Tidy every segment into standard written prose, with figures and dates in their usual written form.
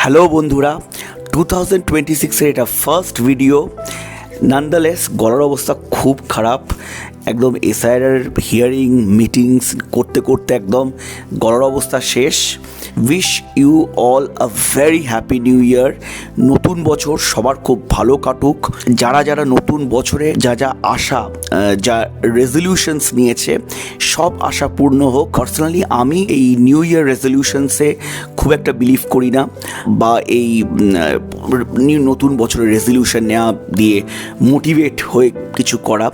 Hello বন্ধুরা, 2026-এর এটা first video. নানদালেস গলার অবস্থা খুব খারাপ, একদম এসআইআর হিয়ারিং মিটিংস করতে করতে একদম গলার অবস্থা শেষ। Wish you all a very happy new year. নতুন বছর সবার খুব ভালো কাটুক। যারা যারা নতুন বছরে যা যা আশা, যা রেজলিউশনস নিয়েছে, সব আশা পূর্ণ হোক। পার্সোনালি আমি এই নিউ ইয়ার রেজলিউশনসে খুব একটা বিলিভ করি না, বা এই নতুন বছরের রেজলিউশন নেওয়া দিয়ে মোটিভেট হয়ে কিছু করা।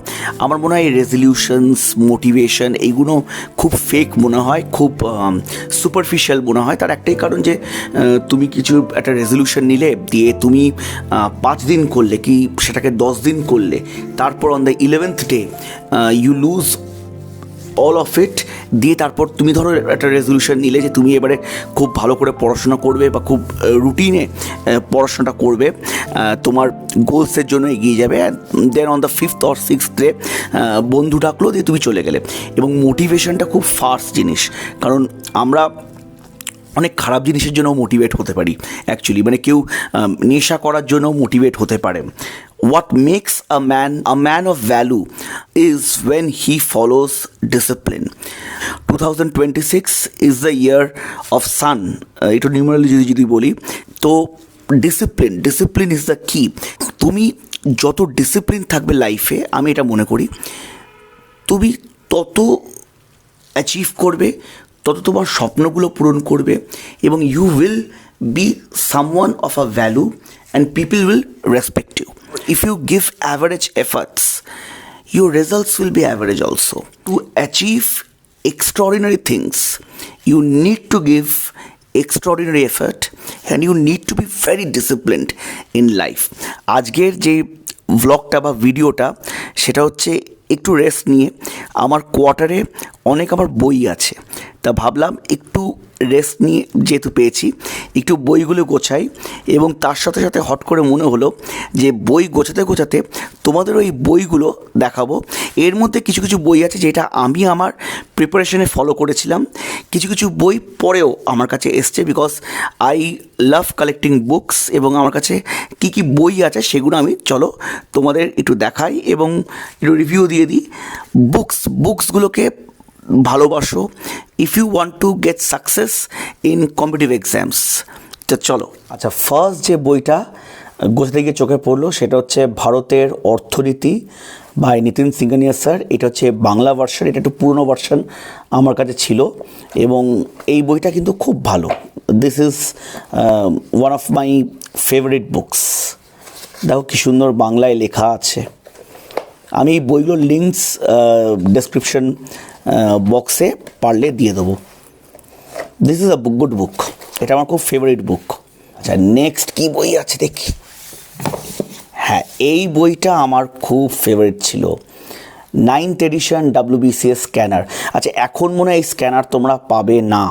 আমার মনে হয় এই রেজলিউশনস, মোটিভেশন এইগুলো খুব ফেক মনে হয়, খুব সুপারফিশিয়াল মনে হয়। তার একটাই কারণ যে তুমি কিছু একটা রেজলিউশন নিলে, দিয়ে তুমি 5 দিন করলে কি সেটাকে 10 দিন করলে, তারপর on the 11th day you lose all of it. দিয়ে তারপর তুমি ধরো একটা রেজলিউশন নিলে যে তুমি এবারে খুব ভালো করে পড়াশোনা করবে, বা খুব রুটিনে পড়াশোনাটা করবে, তোমার গোলসের জন্য এগিয়ে যাবে। Then on the 5th or 6th day বন্ধু ডাকলো, দিয়ে তুমি চলে গেলে। এবং মোটিভেশনটা খুব ফাস্ট জিনিস, কারণ আমরা অনেক খারাপ জিনিসের জন্য মোটিভেট হতে পারি অ্যাকচুয়ালি। মানে কেউ নেশা করার জন্য মোটিভেট হতে পারে। What makes a man of value is when he follows discipline. 2026 is the year of sun. এটা নিউমারালি যদি বলি তো ডিসিপ্লিন ইজ দ্য কি। তুমি যত ডিসিপ্লিন থাকবে লাইফে, আমি এটা মনে করি তুমি তত অ্যাচিভ করবে, তত তোমার স্বপ্নগুলো পূরণ করবে, এবং you will be someone of a value and people will respect you. If you give average efforts, your results will be average also. To achieve extraordinary things, you need to give extraordinary effort and you need to be very disciplined in life. আজকের যে ভ্লগটা বা ভিডিওটা, সেটা হচ্ছে একটু rest নিয়ে। আমার কোয়ার্টারে অনেক আমার বই আছে, তা ভাবলাম একটু রেস্ট নিয়ে যেহেতু পেয়েছি, একটু বইগুলো গোছাই। এবং তার সাথে সাথে হট করে মনে হলো যে বই গোছাতে গোছাতে তোমাদের ওই বইগুলো দেখাবো। এর মধ্যে কিছু কিছু বই আছে যেটা আমি আমার প্রিপারেশনে ফলো করেছিলাম, কিছু কিছু বই পরেও আমার কাছে এসছে, because I love collecting books. এবং আমার কাছে কী কী বই আছে সেগুলো আমি চলো তোমাদের একটু দেখাই এবং একটু রিভিউ দিয়ে দিই। বুকসগুলোকে ভালোবাসো if you want to get success in competitive exams. তো চলো, আচ্ছা, ফার্স্ট যে বইটা গোছাতে গিয়ে চোখে পড়লো সেটা হচ্ছে ভারতের অর্থনীতি বাই নিতিন সিংহানিয়া স্যার। এটা হচ্ছে বাংলা ভার্সন, এটা একটু পুরনো ভার্সন আমার কাছে ছিল, এবং এই বইটা কিন্তু খুব ভালো। This is one of my favourite books. দেখো কি সুন্দর বাংলায় লেখা আছে। আমি এই বইগুলোর লিঙ্কস ডেসক্রিপশন বক্সে পারলে দিয়ে দেবো। This is a good book, এটা আমার খুব ফেভারিট বুক। আচ্ছা, নেক্সট কী বই আছে দেখি। হ্যাঁ, এই বইটা আমার খুব ফেভারিট ছিল, 9th এডিশন WBCS স্ক্যানার। আচ্ছা, এখন মনে হয় এই স্ক্যানার তোমরা পাবে না,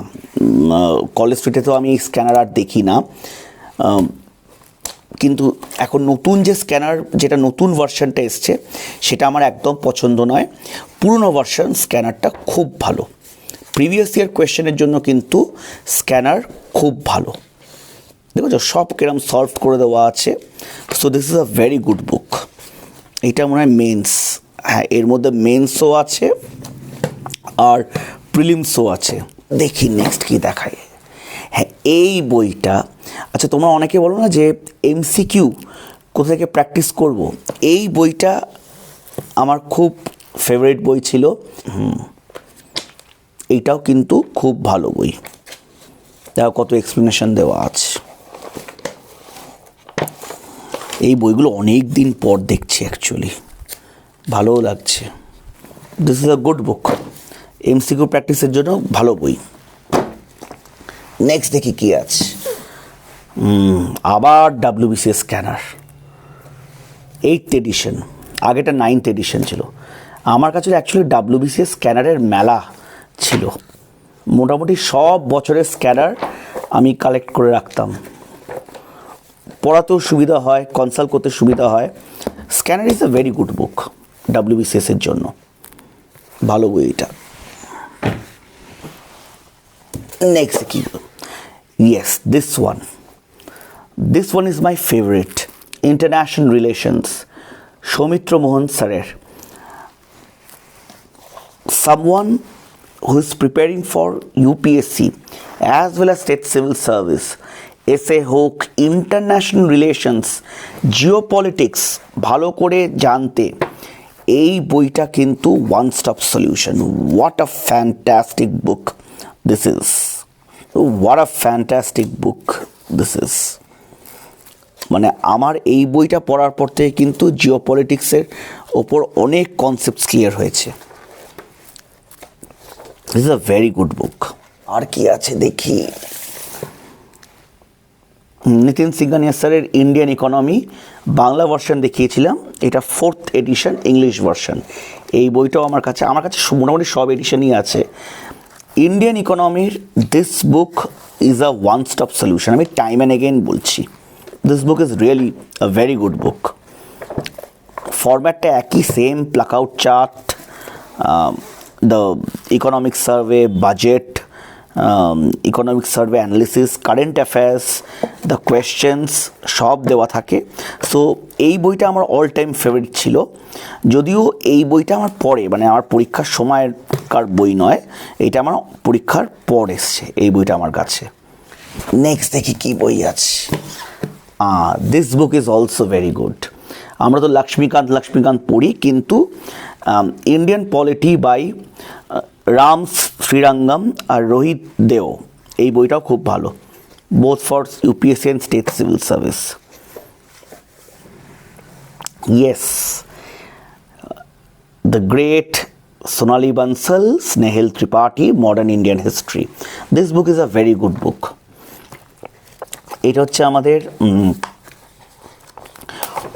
কলেজ স্ট্রিটে তো আমি এই স্ক্যানার আর দেখি না। কিন্তু এখন নতুন যে স্ক্যানার, যেটা নতুন ভার্সনটা এসছে, সেটা আমার একদম পছন্দ নয়। পুরনো ভার্সন স্ক্যানারটা খুব ভালো। প্রিভিয়াস ইয়ার কোয়েশ্চেনের জন্য কিন্তু স্ক্যানার খুব ভালো। দেখো সব কিরম সলভ করে দেওয়া আছে। So this is a very good book. এটা মনে হয় মেন্স, হ্যাঁ এর মধ্যে মেন্সও আছে আর প্রিলিমসও আছে। দেখি নেক্সট কী দেখায়। হ্যাঁ, এই বইটা, আচ্ছা তোমরা অনেকে বলো না যে MCQ কোথা থেকে প্র্যাকটিস করব, এই বইটা আমার খুব ফেভারিট বই ছিল। এইটাও কিন্তু খুব ভালো বই। দেখো কত এক্সপ্লেনেশন দেওয়া আছে। এই বইগুলো অনেক দিন পর দেখছি অ্যাকচুয়ালি, ভালোও লাগছে। This is a good book, MCQ প্র্যাকটিসের জন্য ভালো বই। নেক্সট দেখি কী আছে। আবার WBCS স্ক্যানার 8th এডিশন, আগেটা 9th এডিশন ছিল। আমার কাছে অ্যাকচুয়ালি WBCS স্ক্যানারের মেলা ছিল, মোটামুটি সব বছরের স্ক্যানার আমি কালেক্ট করে রাখতাম। পড়াতেও সুবিধা হয়, কনসাল্ট করতে সুবিধা হয়। Scanner is a very good book WBCS-এর জন্য, ভালো বই এটা। নেক্সট কি, yes this one, This one is my favorite, International Relations, Soumitra Mohan স্যারের। Someone who is preparing for UPSC as well as state civil service, SA হোক, ইন্টারন্যাশনাল রিলেশনস, জিওপলিটিক্স ভালো করে জানতে এই বইটা কিন্তু one stop solution. What a fantastic book this is, what a fantastic book this is. মানে আমার এই বইটা পড়ার পর থেকে কিন্তু জিওপলিটিক্সের ওপর অনেক কনসেপ্টস ক্লিয়ার হয়েছে। This is a very good book. আর কি আছে দেখি, নিতিন সিংহানিয়া স্যারের ইন্ডিয়ান ইকোনমি বাংলা ভার্সন দেখিয়েছিলাম, এটা 4th এডিশন ইংলিশ ভার্সন। এই বইটাও আমার কাছে মোটামুটি সব এডিশনই আছে। ইন্ডিয়ান ইকোনমির this book is a one stop solution, আমি টাইম অ্যান্ড এগেইন বলছি। This book is really a very good book. ফরম্যাটটা একই, same pluck out chart, the economic survey, budget, economic survey analysis, current affairs, the questions সব দেওয়া থাকে। So এই বইটা আমার অল টাইম ফেভারিট ছিল। যদিও এই বইটা আমার পরে, মানে আমার পরীক্ষার সময়কার বই নয়, এইটা আমার পরীক্ষার পর এসছে এই বইটা আমার কাছে। নেক্সট দেখি কি বই আছে। This book is also very good. আমরা তো লক্ষ্মীকান্ত পড়ি, কিন্তু Indian polity by Ram Srirangam আর রোহিত দেও, এই বইটাও খুব ভালো, both for UPSC and state civil service. Yes, the great Sonali Bansal, Snehil Tripathi, modern Indian history. This book is a very good book. এটা হচ্ছে আমাদের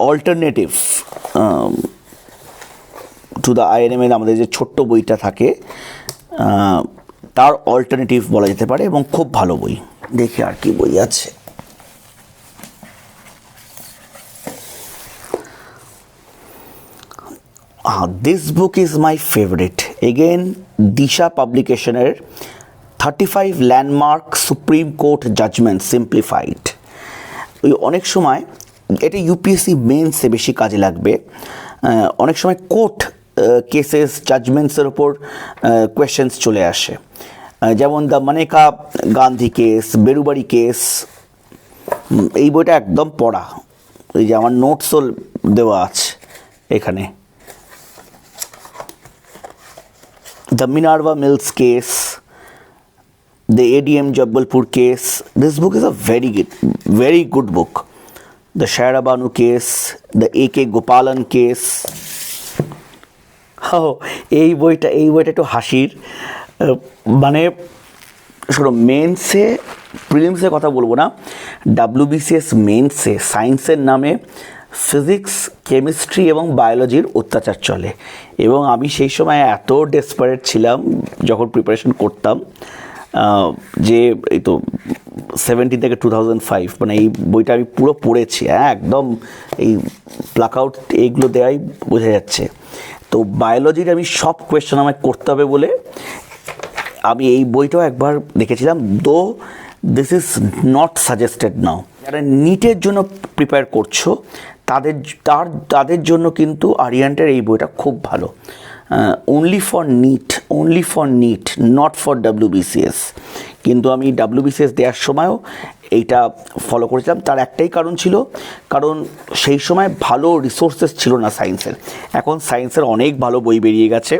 অল্টারনেটিভ টু দ্য আইএনএম এর আমাদের যে ছোট্ট বইটা থাকে তার অল্টারনেটিভ বলা যেতে পারে, এবং খুব ভালো বই। দেখি আর কি বই আছে। This book is my favourite, again Disha পাবলিকেশনের 35 landmark supreme court judgement simplified. ওই অনেক সময় এটা ইউপিএসসি মেন্সে বেশি কাজে লাগবে। অনেক সময় কোর্ট কেসেস জাজমেন্টসের ওপর কোয়েশ্চেন্স চলে আসে, যেমন the Maneka Gandhi case, Berubari case. এই বইটা একদম পড়া, এই যে আমার নোটসও দেওয়া আছে এখানে। The Minerva Mills case, the ADM Jabbalpur case. This book is a very good book. The Shaira Banu case, the AK Gopalan case. এই বইটা একটু হাসির। মানে শোনো, মেন্সে, প্রিলিমসে কথা বলবো না, WBCS মেন্সে সায়েন্সের নামে ফিজিক্স, কেমিস্ট্রি এবং বায়োলজির অত্যাচার চলে। এবং আমি সেই সময় এত ডেসপারেট ছিলাম যখন প্রিপারেশন করতাম, যে এই তো 70 থেকে 2005, মানে এই বইটা আমি পুরো পড়েছি, একদম এই প্লাক আউট এইগুলো দেওয়াই বোঝা যাচ্ছে। তো বায়োলজির আমি সব কোয়েশ্চেন আমায় করতে হবে বলে আমি এই বইটাও একবার দেখেছিলাম। Though this is not suggested now. যারা নিটের জন্য প্রিপেয়ার করছো তাদের জন্য কিন্তু আরিয়ান্টের এই বইটা খুব ভালো। only for NEET, not for WBCS। কিন্তু আমি WBCS দেওয়ার সময়ও এইটা ফলো করেছিলাম। তার একটাই কারণ ছিল, কারণ সেই সময় ভালো রিসোর্সেস ছিল না সায়েন্সের। এখন সায়েন্সের অনেক ভালো বই বেরিয়ে গেছে।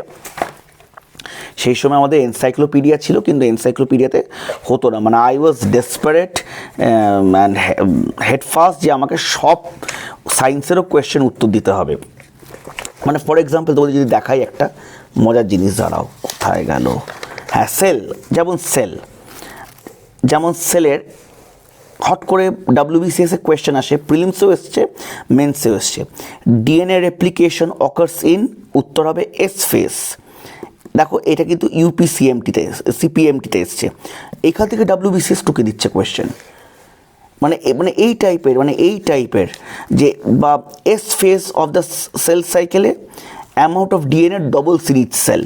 সেই সময় আমাদের এনসাইক্লোপিডিয়া ছিল, কিন্তু এনসাইক্লোপিডিয়াতে হতো না। মানে I was desperate and head first যে আমাকে সব সায়েন্সেরও কোয়েশ্চেন উত্তর দিতে হবে। মানে ফর এক্সাম্পল তোমাদের যদি দেখাই একটা মজার জিনিস, দাঁড়াও, কোথায় গেল? হ্যাঁ, যেমন সেলের হট করে WBCS এর কোয়েশ্চেন আসে, প্রিলিমসেও এসছে, মেন্সেও এসছে। DNA রেপ্লিকেশন অকার্স ইন, উত্তর হবে এস ফেস। দেখো, এটা কিন্তু CPMTতে এসছে, এখান থেকে WBCS টুকে দিচ্ছে কোয়েশ্চেন। মানে এই টাইপের যে, বা S phase of the cell সাইকেলে amount of DNA double series cell,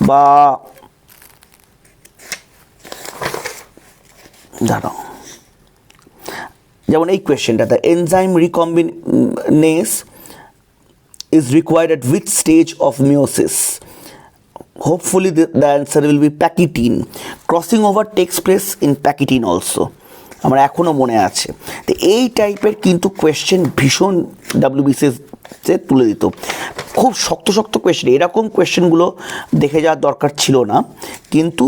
বা দাঁড়াও, যেমন এই কোয়েশ্চেনটা, the enzyme recombinase is required at which stage of meiosis? Hopefully the answer will be Pachytene. Crossing over takes place in Pachytene also. আমার এখনও মনে আছে। তো এই টাইপের কিন্তু কোয়েশ্চেন ভীষণ WBCSে তুলে দিত, খুব শক্ত শক্ত কোয়েশ্চেন। এরকম কোয়েশ্চেনগুলো দেখে যাওয়ার দরকার ছিল না, কিন্তু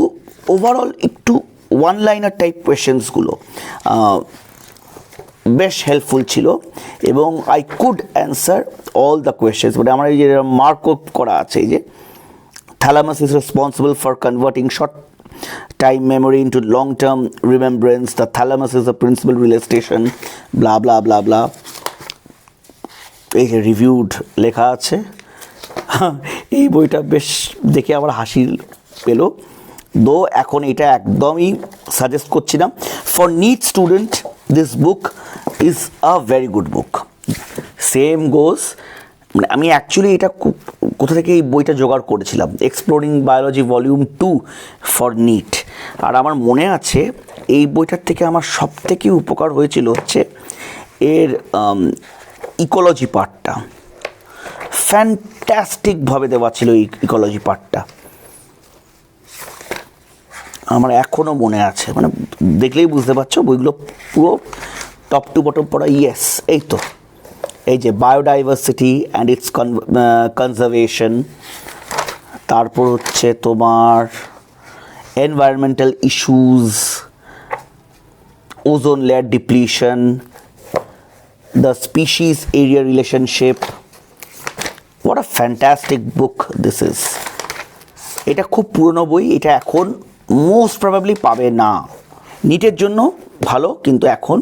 ওভারঅল একটু ওয়ান লাইনার টাইপ কোয়েশ্চেন্সগুলো বেশ হেল্পফুল ছিল, এবং I could answer all the questions. মানে আমার এই যে মার্ক করা আছে, এই যে thalamus is responsible for converting short time memory into long term remembrance, the thalamus is the principal relay station, blah blah blah blah, এই যে রিভিউড লেখা আছে। এই বইটা বেশ দেখে আমার হাসি পেলো, দো এখন এটা একদমই সাজেস্ট করছি না। For NEET student this book is a very good book. Same goes, মানে আমি অ্যাকচুয়ালি এটা কোথা থেকে এই বইটা জোগাড় করেছিলাম, exploring biology volume 2 for NEET. আর আমার মনে আছে এই বইটার থেকে আমার সব থেকে উপকার হয়েছিল হচ্ছে এর ইকোলজি পার্টটা, ফ্যান্টাস্টিকভাবে দেওয়া ছিল এই ইকোলজি পার্টটা, আমার এখনও মনে আছে। মানে দেখলেই বুঝতে পারছো বইগুলো পুরো টপ টু বটম পড়া। ইয়েস, এই তো, এই যে বায়োডাইভার্সিটি অ্যান্ড ইটস কনজারভেশন, তারপর হচ্ছে তোমার environmental issues, ozone layer depletion, the species area relationship. What a fantastic book this is. এটা খুব পুরনো বই, এটা এখন মোস্ট প্রবাবলি পাবে না। নিটের জন্য ভালো, কিন্তু এখন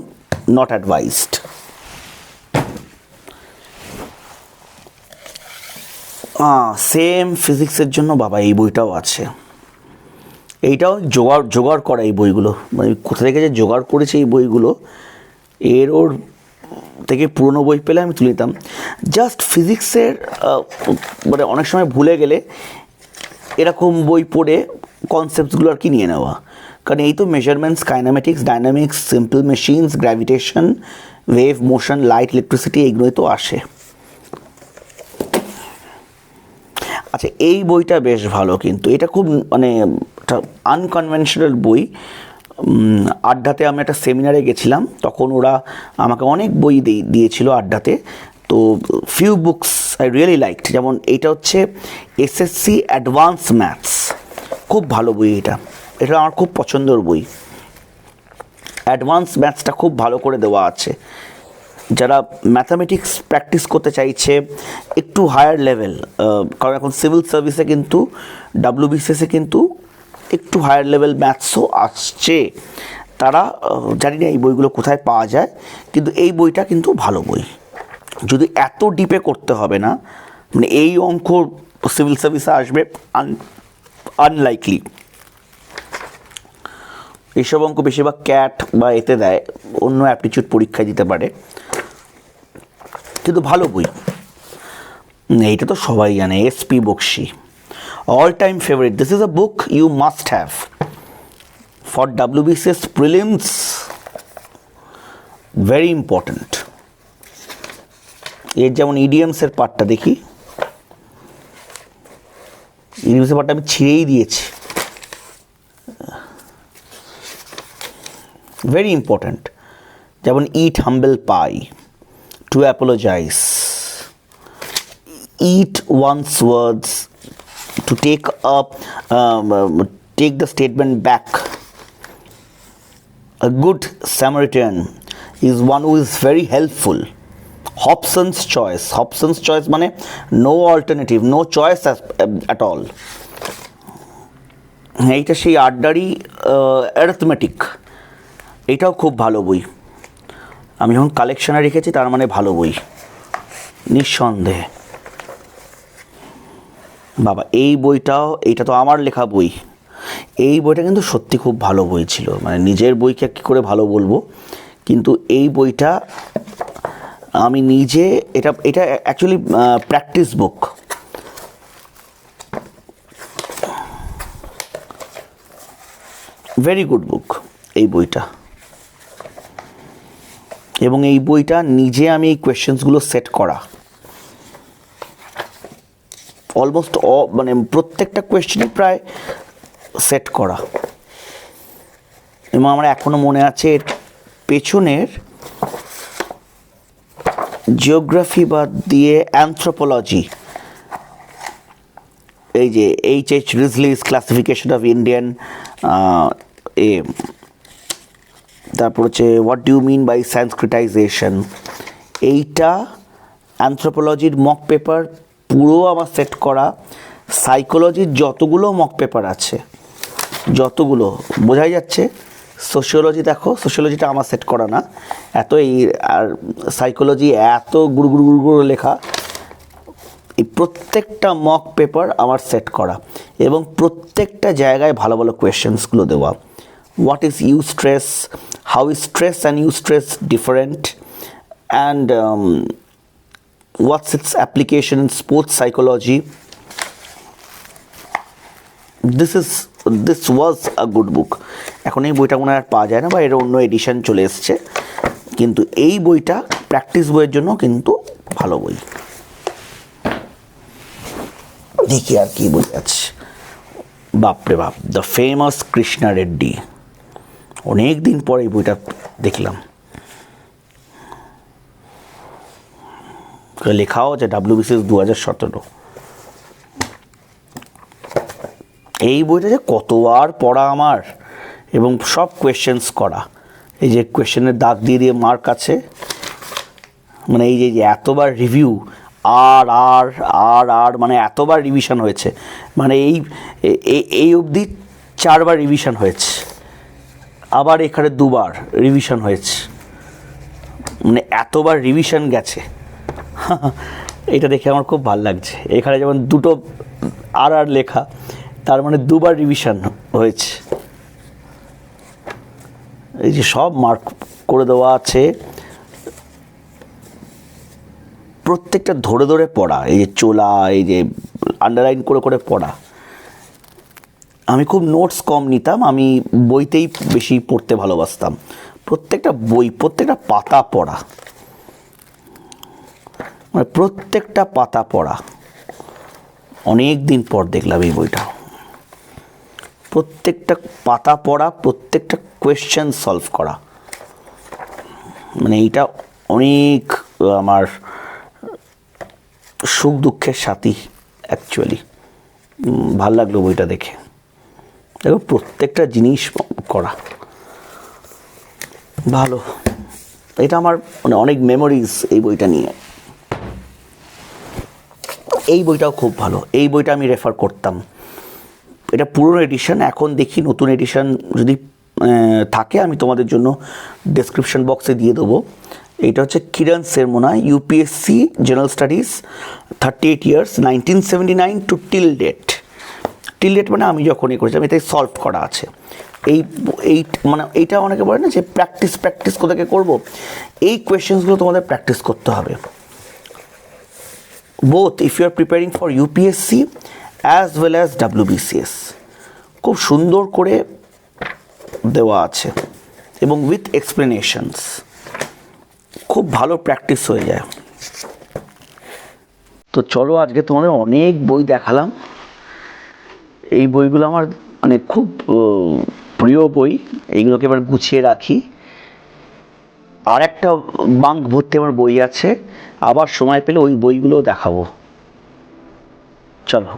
নট অ্যাডভাইসড। সেম ফিজিক্সের জন্য বাবা এই বইটাও আছে, এইটাও জোগাড় করা এই বইগুলো, মানে কোথা থেকে যে জোগাড় করেছে এই বইগুলো, এর ওর থেকে পুরনো বই পেলে আমি তুলে দিতাম। জাস্ট ফিজিক্সের মানে অনেক সময় ভুলে গেলে এরকম বই পড়ে কনসেপ্টসগুলো আর কি নিয়ে নেওয়া, কারণ এই তো measurements, kinematics, dynamics, simple machines, gravitation, wave, motion, light, electricity, এইগুলোই তো আসে। আচ্ছা, এই বইটা বেশ ভালো, কিন্তু এটা খুব মানে একটা আনকনভেনশনাল বই। আড্ডাতে আমি একটা সেমিনারে গেছিলাম, তখন ওরা আমাকে অনেক বই দিয়েছিল আড্ডাতে। তো few books I really liked, যেমন এইটা হচ্ছে এসএসসি অ্যাডভান্স ম্যাথস, খুব ভালো বই এটা, এটা আমার খুব পছন্দের বই। অ্যাডভান্স ম্যাথসটা খুব ভালো করে দেওয়া আছে, যারা ম্যাথামেটিক্স প্র্যাকটিস করতে চাইছে একটু হায়ার লেভেল, কারণ এখন সিভিল সার্ভিসে কিন্তু WBCSে কিন্তু একটু হায়ার লেভেল ম্যাথসও আসছে, তারা জানি না এই বইগুলো কোথায় পাওয়া যায়, কিন্তু এই বইটা কিন্তু ভালো বই। যদি এত ডিপে করতে হবে না, মানে এই অঙ্ক সিভিল সার্ভিসে আসবে আনলাইকলি, এইসব অঙ্ক বেশিরভাগ ক্যাট বা এতে দেয়, অন্য অ্যাপটিচিউড পরীক্ষায় দিতে পারে, কিন্তু ভালো বই। এইটা তো সবাই জানে, SP Bakshi, all time favourite. This is a book you must have for WBCS prelims, very important. এর যেমন ইডিএমসের পার্টটা দেখি, ইডিএমসের পার্টটা আমি ছিঁড়েই দিয়েছি, ভেরি ইম্পর্ট্যান্ট। যেমন eat humble pie, to apologise, eat one's words, to take the statement back. A good Samaritan is one who is very helpful. Hobson's choice মানে no alternative, no choice at all. এইটা সেই আড্ডারই arithmetic, এইটাও খুব ভালো বই। আমি যখন কালেকশনে রেখেছি তার মানে ভালো বই নিঃসন্দেহে। বাবা এই বইটাও, এইটা তো আমার লেখা বই, এই বইটা কিন্তু সত্যি খুব ভালো বই ছিল। মানে নিজের বইকে কী করে ভালো বলবো, কিন্তু এই বইটা আমি নিজে, এটা অ্যাকচুয়ালি প্র্যাকটিস বুক। ভেরি গুড বুক এই বইটা। এবং এই বইটা নিজে আমি এই কোয়েশ্চেন্সগুলো সেট করা, অলমোস্ট মানে প্রত্যেকটা কোয়েশ্চেনই প্রায় সেট করা। এবং আমার এখনও মনে আছে এর পেছনের জিওগ্রাফি বাদ দিয়ে অ্যানথ্রোপোলজি, এই যে H.H. রিজলিস ক্লাসিফিকেশন অফ ইন্ডিয়ান, তারপর হচ্ছে what do you mean by Sanskritization, এইটা অ্যানথ্রোপোলজির মক পেপার পুরো আমার সেট করা। সাইকোলজির যতগুলো মক পেপার আছে, যতগুলো বোঝাই যাচ্ছে। সোশিওলজি দেখো, সোশিওলজিটা আমার সেট করা না এত, এই আর সাইকোলজি এত গুড় গুড় গুড় গুড় লেখা। এই প্রত্যেকটা মক পেপার আমার সেট করা এবং প্রত্যেকটা জায়গায় ভালো ভালো কোয়েশ্চেন্সগুলো দেওয়া। What is eustress, how is stress and eustress different, and what's its application in sports psychology. This was a good book. এখন এই বইটা মনে হয় আর পাওয়া যায় না বা এর অন্য এডিশন চলে এসছে, কিন্তু এই বইটা প্র্যাকটিস বইয়ের জন্য কিন্তু ভালো বই। দেখি আর কি বই আছে। বাপরে বাপ, দ্য ফেমাস কৃষ্ণা রেড্ডি, অনেক দিন পরে এই বইটা দেখলাম। লেখাও আছে WBCS 2017। এই বইটা যে কতবার পড়া আমার, এবং সব কোয়েশ্চেন্স করা। এই যে কোয়েশ্চেনের দাগ দিয়ে দিয়ে মার্ক আছে, মানে এই যে এতবার রিভিউ, আর আর আর আর মানে এতবার রিভিশন হয়েছে, মানে এই অবধি 4বার রিভিশন হয়েছে, আবার এখানে 2বার রিভিশন হয়েছে, মানে এতবার রিভিশন গেছে। এটা দেখে আমার খুব ভালো লাগছে। এখানে যেমন 2টো আর আর লেখা, তার মানে 2বার রিভিশন হয়েছে। এই যে সব মার্ক করে দেওয়া আছে, প্রত্যেকটা ধরে ধরে পড়া, এই যে চোলা, এই যে আন্ডারলাইন করে করে পড়া। আমি খুব নোটস কম নিতাম, আমি বইতেই বেশি পড়তে ভালোবাসতাম। প্রত্যেকটা বই, প্রত্যেকটা পাতা পড়া, মানে প্রত্যেকটা পাতা পড়া। অনেক দিন পর দেখলাম এই বইটা। প্রত্যেকটা পাতা পড়া, প্রত্যেকটা কোয়েশ্চেন সলভ করা, মানে এইটা অনেক আমার সুখ দুঃখের সাথী অ্যাকচুয়ালি। ভাল লাগলো বইটা দেখে। দেখো প্রত্যেকটা জিনিস করা ভালো। এটা আমার মানে অনেক মেমোরিজ এই বইটা নিয়ে। এই বইটাও খুব ভালো, এই বইটা আমি রেফার করতাম। এটা পুরনো এডিশন, এখন দেখি নতুন এডিশন যদি থাকে আমি তোমাদের জন্য ডেসক্রিপশন বক্সে দিয়ে দেবো। এটা হচ্ছে কিরণ সেরমোনা, UPSC general studies 38 years 1979 to till date. Till date মানে আমি যখন করেছিলাম, এটাই সলভ করা আছে। এই মানে এইটা অনেকে বলে না যে প্র্যাকটিস কোথাকে করবো, এই কোয়েশ্চেন্সগুলো তোমাদের প্র্যাকটিস করতে হবে। both if you are preparing for UPSC as well as WBCS। খুব সুন্দর করে দেওয়া আছে এবং উইথ এক্সপ্লেনেশনস, খুব ভালো প্র্যাকটিস হয়ে যায়। তো চলো আজকে তোমাদের অনেক বই দেখালাম। এই বইগুলো আমার মানে খুব প্রিয় বই, এইগুলোকে এবার গুছিয়ে রাখি। আর একটা বাঙ্ক ভর্তি আমার বই আছে, আবার সময় পেলে ওই বইগুলোও দেখাবো। চলো।